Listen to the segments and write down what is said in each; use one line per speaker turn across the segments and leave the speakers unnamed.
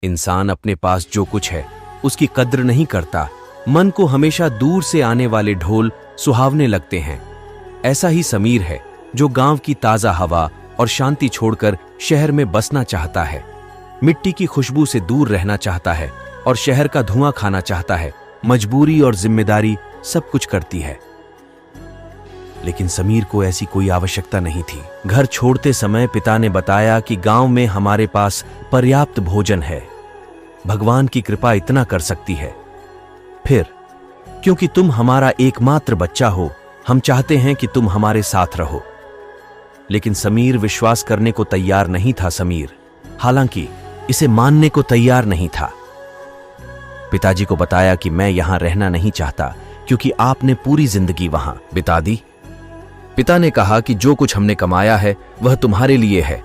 इंसान अपने पास जो कुछ है उसकी कद्र नहीं करता। मन को हमेशा दूर से आने वाले ढोल सुहावने लगते हैं। ऐसा ही समीर है जो गांव की ताजा हवा और शांति छोड़कर शहर में बसना चाहता है, मिट्टी की खुशबू से दूर रहना चाहता है और शहर का धुआं खाना चाहता है। मजबूरी और जिम्मेदारी सब कुछ करती है, लेकिन समीर को ऐसी कोई आवश्यकता नहीं थी। घर छोड़ते समय पिता ने बताया कि गांव में हमारे पास पर्याप्त भोजन है, भगवान की कृपा इतना कर सकती है। फिर क्योंकि तुम हमारा एकमात्र बच्चा हो, हम चाहते हैं कि तुम हमारे साथ रहो। लेकिन समीर विश्वास करने को तैयार नहीं था। समीर हालांकि इसे मानने को तैयार नहीं था। पिताजी को बताया कि मैं यहां रहना नहीं चाहता क्योंकि आपने पूरी जिंदगी वहां बिता दी। पिता ने कहा कि जो कुछ हमने कमाया है वह तुम्हारे लिए है,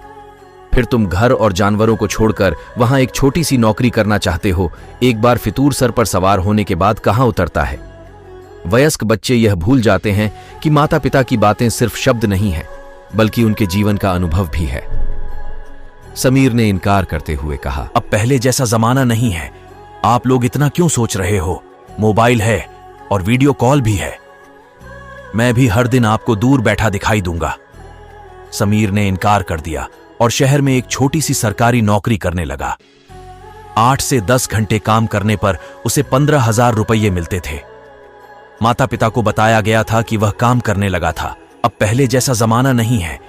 फिर तुम घर और जानवरों को छोड़कर वहां एक छोटी सी नौकरी करना चाहते हो। एक बार फितूर सर पर सवार होने के बाद कहां उतरता है। वयस्क बच्चे यह भूल जाते हैं कि माता पिता की बातें सिर्फ शब्द नहीं है बल्कि उनके जीवन का अनुभव भी है। समीर ने इनकार करते हुए कहा, अब पहले जैसा जमाना नहीं है। आप लोग इतना क्यों सोच रहे हो? मोबाइल है और वीडियो कॉल भी है। मैं भी हर दिन आपको दूर बैठा दिखाई दूंगा। समीर ने इनकार कर दिया और शहर में एक छोटी सी सरकारी नौकरी करने लगा। 8 से 10 घंटे काम करने पर उसे 15,000 रुपये मिलते थे। माता पिता को बताया गया था कि वह काम करने लगा था। अब पहले जैसा जमाना नहीं है।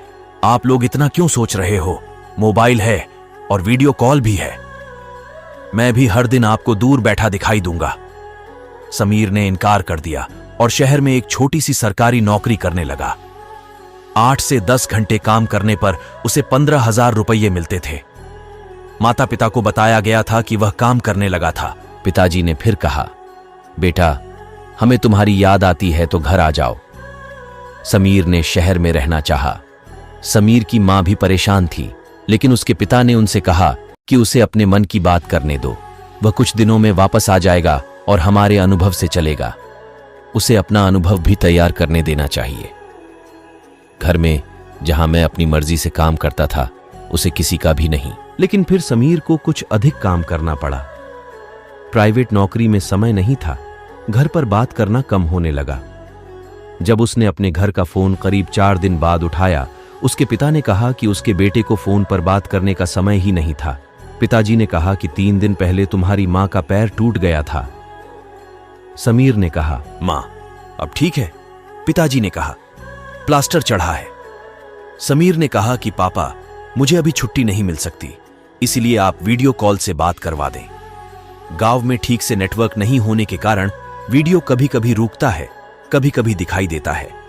आप लोग इतना क्यों सोच रहे हो? मोबाइल है और वीडियो कॉल भी है। मैं भी हर दिन आपको दूर बैठा दिखाई दूंगा। समीर ने इनकार कर दिया और शहर में एक छोटी सी सरकारी नौकरी करने लगा। 8 से 10 घंटे काम करने पर उसे 15,000 रुपये मिलते थे। माता पिता को बताया गया था कि वह काम करने लगा था। पिताजी ने फिर कहा, बेटा हमें तुम्हारी याद आती है तो घर आ जाओ। समीर ने शहर में रहना चाहा। समीर की मां भी परेशान थी, लेकिन उसके पिता ने उनसे कहा कि उसे अपने मन की बात करने दो। वह कुछ दिनों में वापस आ जाएगा और हमारे अनुभव से चलेगा। उसे अपना अनुभव भी तैयार करने देना चाहिए। घर में जहां मैं अपनी मर्जी से काम करता था, उसे किसी का भी नहीं। लेकिन फिर समीर को कुछ अधिक काम करना पड़ा। प्राइवेट नौकरी में समय नहीं था। घर पर बात करना कम होने लगा। जब उसने अपने घर का फोन करीब 4 दिन बाद उठाया, उसके पिता ने कहा कि उसके बेटे को फोन पर बात करने का समय ही नहीं था। पिताजी ने कहा कि 3 दिन पहले तुम्हारी मां का पैर टूट गया था। समीर ने कहा, मां अब ठीक है? पिताजी ने कहा, प्लास्टर चढ़ा है। समीर ने कहा कि पापा मुझे अभी छुट्टी नहीं मिल सकती, इसलिए आप वीडियो कॉल से बात करवा दें। गांव में ठीक से नेटवर्क नहीं होने के कारण वीडियो कभी कभी रुकता है, कभी कभी दिखाई देता है।